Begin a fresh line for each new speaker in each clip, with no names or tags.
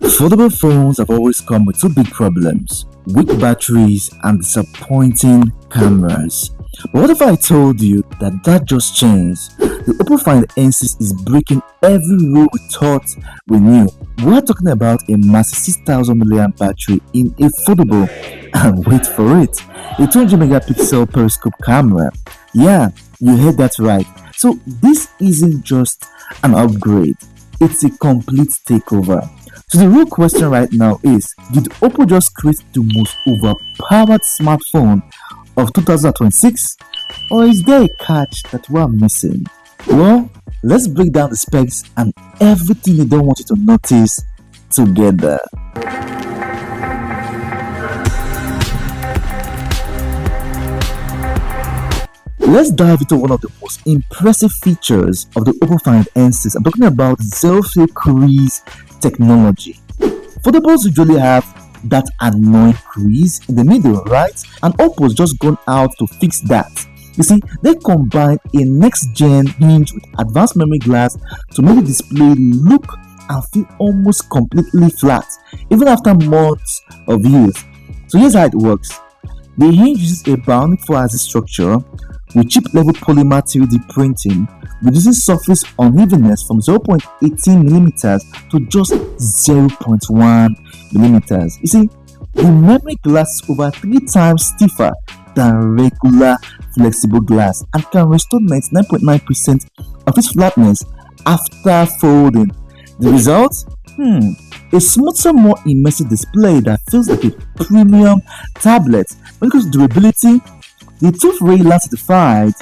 Foldable phones have always come with two big problems: weak batteries and disappointing cameras. But what if I told you that just changed? The Oppo Find N6 is breaking every rule we thought we knew. We're talking about a massive 6000 mAh battery in a foldable, and wait for it, a 200 megapixel periscope camera. Yeah, you heard that right. So this isn't just an upgrade, it's a complete takeover. So the real question right now is, did Oppo just create the most overpowered smartphone of 2026? Or is there a catch that we're missing? Well, let's break down the specs and everything they don't want you to notice together. Let's dive into one of the most impressive features of the Oppo Find N6. I'm talking about zero-fill crease technology. Foldables usually have that annoying crease in the middle, right? And Oppo's just gone out to fix that. You see, they combine a next-gen hinge with advanced memory glass to make the display look and feel almost completely flat, even after months of use. So here's how it works. The hinge uses a bionic 4-axis structure with chip-level polymer 3D printing, reducing surface unevenness from 0.18mm to just 0.1mm. You see, the memory glass is over 3 times stiffer than regular flexible glass and can restore 99.9% of its flatness after folding. The result? A smoother, more immersive display that feels like a premium tablet. When it comes to durability, the tooth Rayland certified,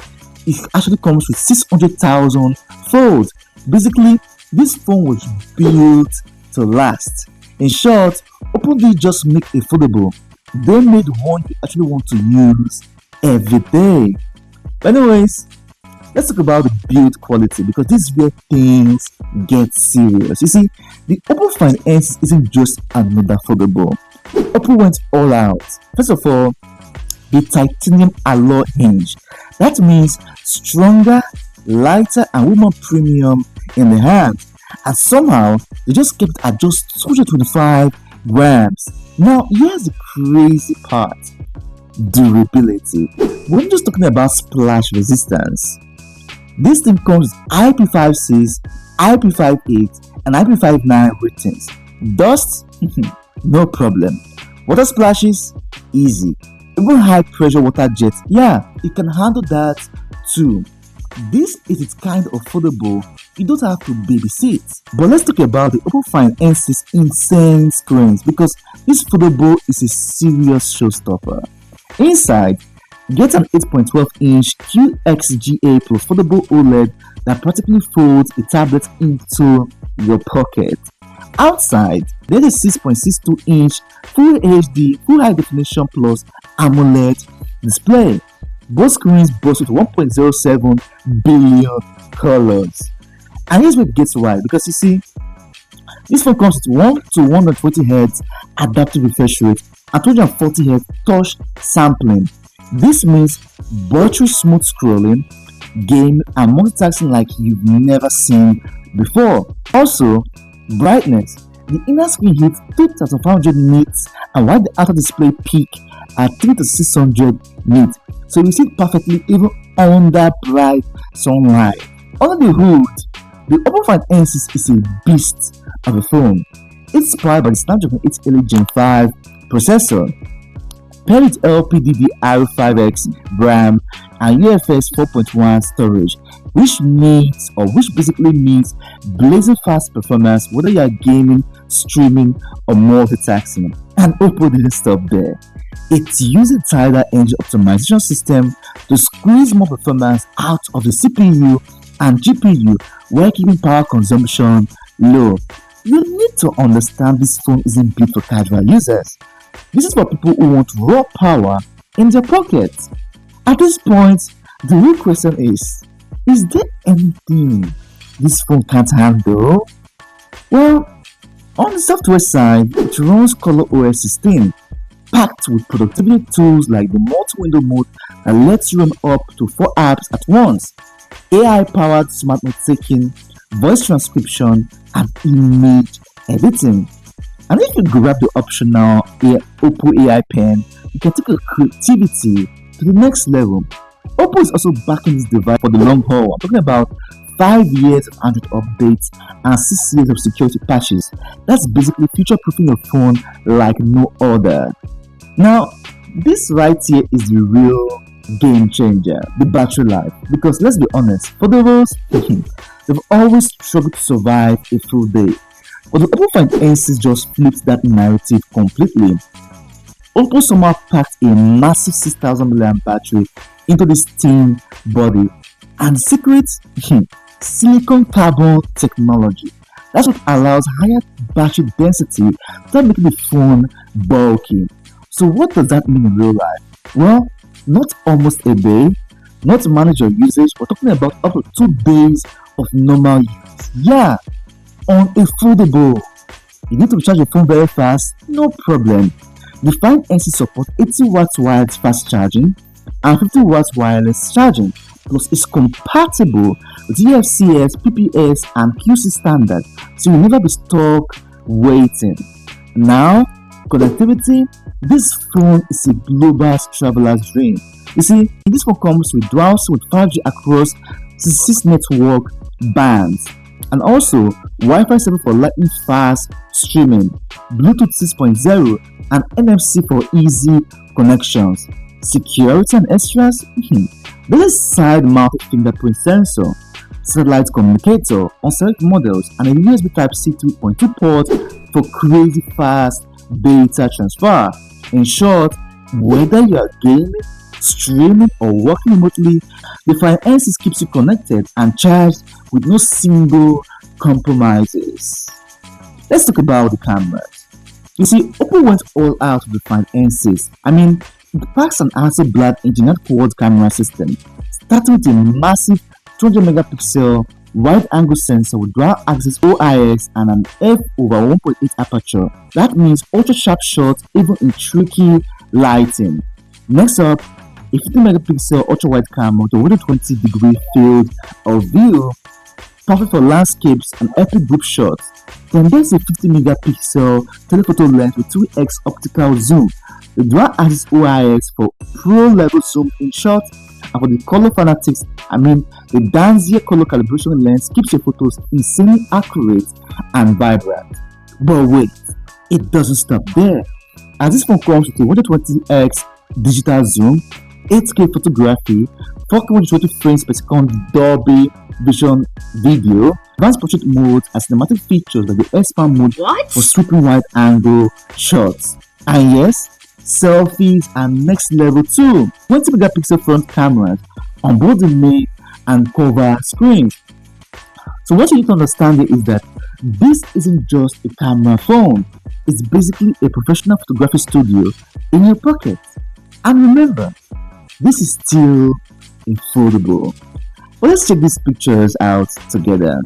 it actually comes with 600,000 folds. Basically, this phone was built to last. In short, Oppo didn't just make a foldable, they made one you actually want to use every day. But anyways, let's talk about the build quality, because this is where things get serious. You see, the Oppo Find N6 isn't just another foldable. Oppo went all out. First of all, the titanium alloy hinge. That means stronger, lighter, and way more premium in the hand. And somehow they just kept it at just 225 grams. Now here's the crazy part: durability. We're not just talking about splash resistance. This thing comes with IP56, IP58, and IP59 ratings. Dust? No problem. Water splashes? Easy. Even high pressure water jets, yeah, it can handle that too. This is its kind of foldable you don't have to babysit. But let's talk about the Oppo Find N6 insane screens, because this foldable is a serious showstopper. Inside, get an 8.12-inch QXGA Pro foldable OLED that practically folds a tablet into your pocket. Outside, there's a 6.62-inch Full HD Full High Definition Plus AMOLED display. Both screens boast with 1.07 billion colors. And here's where it gets wild, because you see, this phone comes with 1 to 120 Hz adaptive refresh rate and 240 Hz touch sampling. This means buttery smooth scrolling, game, and multitasking like you've never seen before. Also, brightness. The inner screen hits 2500 nits, and while the outer display peak at 3600 nits, so you see it perfectly even under bright sunlight. Under the hood, the Oppo Find N6 is a beast of a phone. It's powered by the Snapdragon 8 Elite Gen 5 processor, paired with LPDDR5X RAM and UFS 4.1 storage, which basically means blazing fast performance whether you are gaming, streaming, or multitasking. And Oppo didn't stop there. It uses a tighter engine optimization system to squeeze more performance out of the CPU and GPU while keeping power consumption low. You need to understand this phone isn't built for casual users. This is for people who want raw power in their pockets. At this point, the real question is there anything this phone can't handle? Well, on the software side, it runs ColorOS 16, packed with productivity tools like the multi-window mode that lets you run up to 4 apps at once, AI-powered smart note taking, voice transcription, and image editing. And if you grab the optional Oppo AI pen, you can take your creativity to the next level. Oppo is also backing this device for the long haul. I'm talking about 5 years of Android updates and 6 years of security patches. That's basically future proofing your phone like no other. Now, this right here is the real game changer, the battery life. Because let's be honest, for the most, they've always struggled to survive a full day. But the Oppo Find N6 just flips that narrative completely. Oppo somehow packed a massive 6000 mAh battery into this thin body. And the secret? Silicon carbon technology. That's what allows higher battery density without making the phone bulky. So what does that mean in real life? Well, not almost a day, not to manage your usage, we're talking about up to 2 days of normal use. Yeah, on a foldable. You need to charge your phone very fast, no problem. The Find N6 supports 80 watts wired fast charging and 50 watts wireless charging. Plus, it's compatible with EFCS, PPS, and QC standard, so you'll never be stuck waiting. Now, connectivity. This phone is a global traveler's dream. You see, this phone comes with dual SIM with 5G across 66 network bands, and also Wi-Fi 7 for lightning fast streaming, Bluetooth 6.0, and NFC for easy connections. Security and extras. There's a side-mounted fingerprint sensor, satellite communicator on select models, and a USB Type-C 3.2 port for crazy fast data transfer. In short, whether you are gaming, streaming, or working remotely, the Find N6 keeps you connected and charged with no single compromises. Let's talk about the cameras. You see, Oppo went all out with the Find N6. It packs an Hasselblad engineered quad camera system, starting with a massive 200 megapixel wide-angle sensor with dual-axis OIS and an f/1.8 aperture. That means ultra-sharp shots even in tricky lighting. Next up, a 50 megapixel ultra-wide camera with a 120-degree field of view, perfect for landscapes and epic group shots. Then there's a 50 megapixel telephoto lens with 2x optical zoom, the dual-axis OIS for pro-level zoom in shots. And for the color fanatics, the Danzier color calibration lens keeps your photos insanely accurate and vibrant. But wait, it doesn't stop there. As this phone comes with a 120x digital zoom, 8K photography, 4K 120 frames per second Dolby Vision video, advanced portrait mode, and cinematic features like the S-Pan mode for sweeping wide-angle shots. And yes, selfies and next level too. 20 megapixel front cameras on both the main and cover screens. So what you need to understand is that this isn't just a camera phone, it's basically a professional photography studio in your pocket. And remember, this is still affordable. But let's check these pictures out together.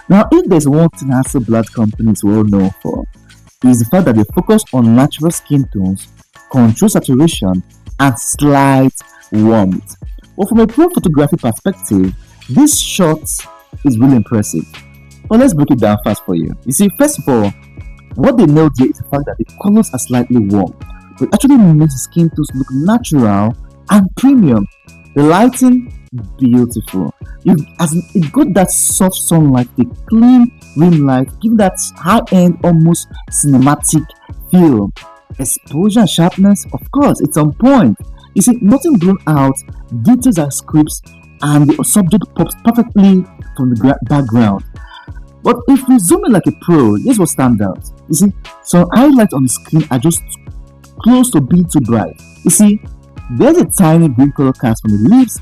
Now, if there's one thing Hasselblad company is well known for, is the fact that they focus on natural skin tones, control saturation, and slight warmth. But from a pro photography perspective, this shot is really impressive. But let's break it down fast for you. You see, first of all, what they nailed here is the fact that the colors are slightly warm, but actually makes the skin tones look natural and premium. The lighting, beautiful. It got that soft sunlight, the clean rim light, give that high-end, almost cinematic feel. Exposure and sharpness, of course, it's on point. You see, nothing blown out, details are scripts, and the subject pops perfectly from the background. But if we zoom in like a pro, here's what stands out. You see, some highlights on the screen are just close to being too bright. You see, there's a tiny green color cast from the leaves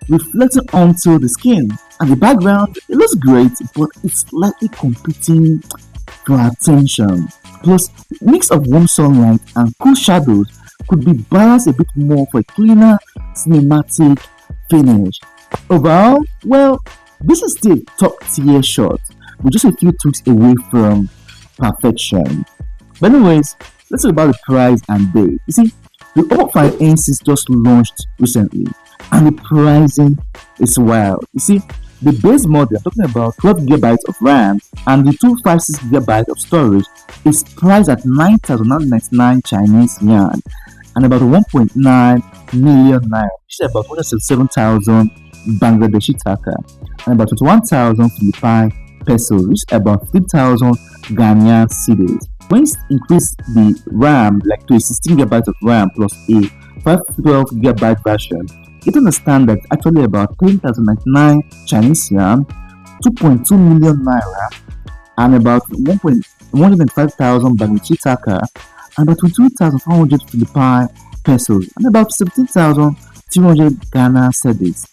reflecting onto the skin, and the background, it looks great, but it's slightly competing for attention. Plus, mix of warm sunlight and cool shadows could be balanced a bit more for a cleaner cinematic finish. Overall, well, this is still a top tier shot with just a few tweaks away from perfection. But anyways, let's talk about the price and date. You see, the Oppo Find N6 just launched recently, and the pricing is wild. You see, The base model, I'm talking about 12 GB of RAM and the 256 GB of storage, is priced at 9,999 Chinese yuan and about 1.9 million naira, which is about 167,000 Bangladeshi taka, and about 21,000 Philippine pesos, which is about 50,000 Ghanaian cedis. When you increase the RAM like to a 16 GB of RAM plus a 512 GB version, you understand that actually about 10,099 Chinese yuan, 2.2 million naira, and about 105,000 Bangladeshi taka, and about 22,400 Philippine pesos, and about 17,200 Ghana cedis.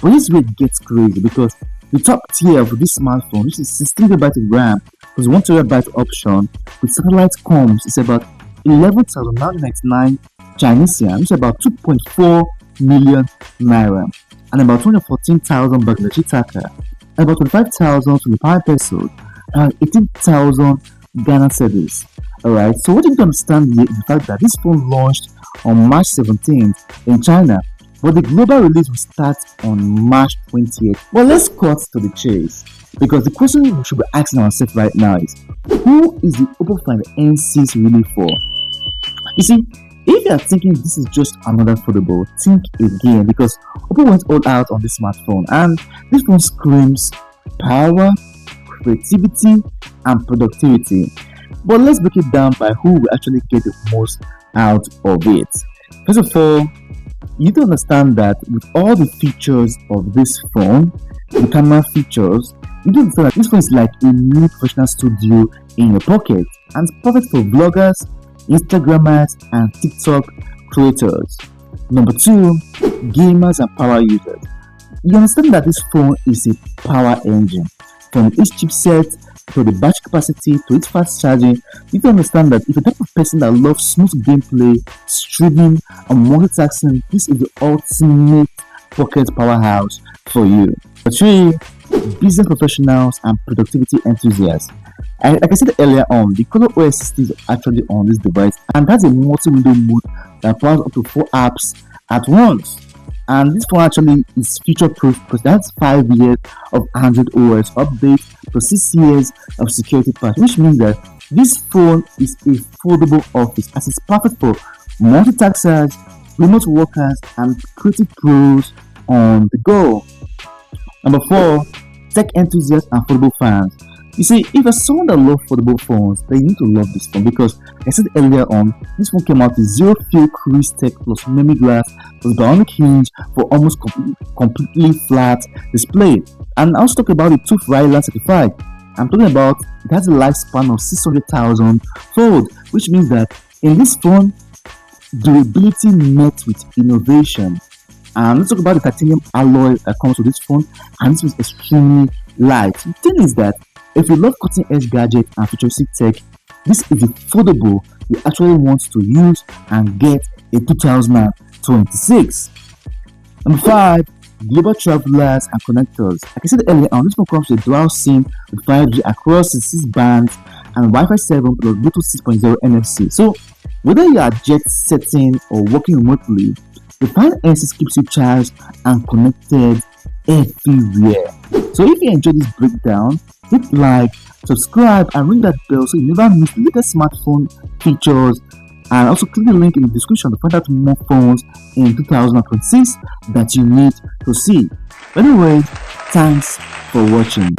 But this way it gets crazy because the top tier of this smartphone, which is 16 GB of RAM plus 1 TB option with satellite comms, is about 11,999 Chinese yuan, which is about 2.4 million naira, and about 214,000 Bangladeshi taka, and about 25,000 Philippine pesos, and 18,000 Ghana cedis. Alright, so what you need to understand here is the fact that this phone launched on March 17th in China, but the global release will start on March 28th. Well, let's cut to the chase, because the question we should be asking ourselves right now is, who is the Oppo Find N6 really for? You see, if you are thinking this is just another foldable, think again, because Oppo went all out on this smartphone and this phone screams power, creativity, and productivity. But let's break it down by who will actually get the most out of it. First of all, you need to understand that with all the features of this phone, the camera features, you need to understand that this phone is like a mini professional studio in your pocket, and it's perfect for vloggers, Instagrammers, and TikTok creators. Number 2, gamers and power users. You understand that this phone is a power engine. From its chipset to the battery capacity to its fast charging, you can understand that if you're the type of person that loves smooth gameplay, streaming, and multitasking, this is the ultimate pocket powerhouse for you. Number 3, business professionals and productivity enthusiasts. Like I said earlier on, the ColorOS system is actually on this device and has a multi-window mode that powers up to 4 apps at once. And this phone actually is future-proof because that's 5 years of Android OS updates for 6 years of security patch, which means that this phone is a foldable office as it's perfect for multitaskers, remote workers, and creative pros on the go. Number 4, tech enthusiasts and foldable fans. You see, if you're someone that loves foldable phones, then you need to love this phone because I said earlier on, this phone came out with zero fill Crease tech plus memory glass plus bionic hinge for almost completely flat display. And I also talk about the tooth Ryland certified. I'm talking about it has a lifespan of 600,000 fold, which means that in this phone, durability met with innovation. And let's talk about the titanium alloy that comes with this phone, and this is extremely light. The thing is that if you love cutting edge gadgets and futuristic tech, this is the foldable you actually want to use and get in 2026. Number 5, global travelers and connectors. Like I said earlier on, this phone comes with dual SIM with 5G across the 6 bands and Wi-Fi 7 plus Bluetooth 6.0 NFC. So whether you are jet setting or working remotely, the Find N6 keeps you charged and connected everywhere. So if you enjoyed this breakdown, hit like, subscribe, and ring that bell so you never miss the latest smartphone features, and also click the link in the description to find out more phones in 2026 that you need to see. Anyway, thanks for watching.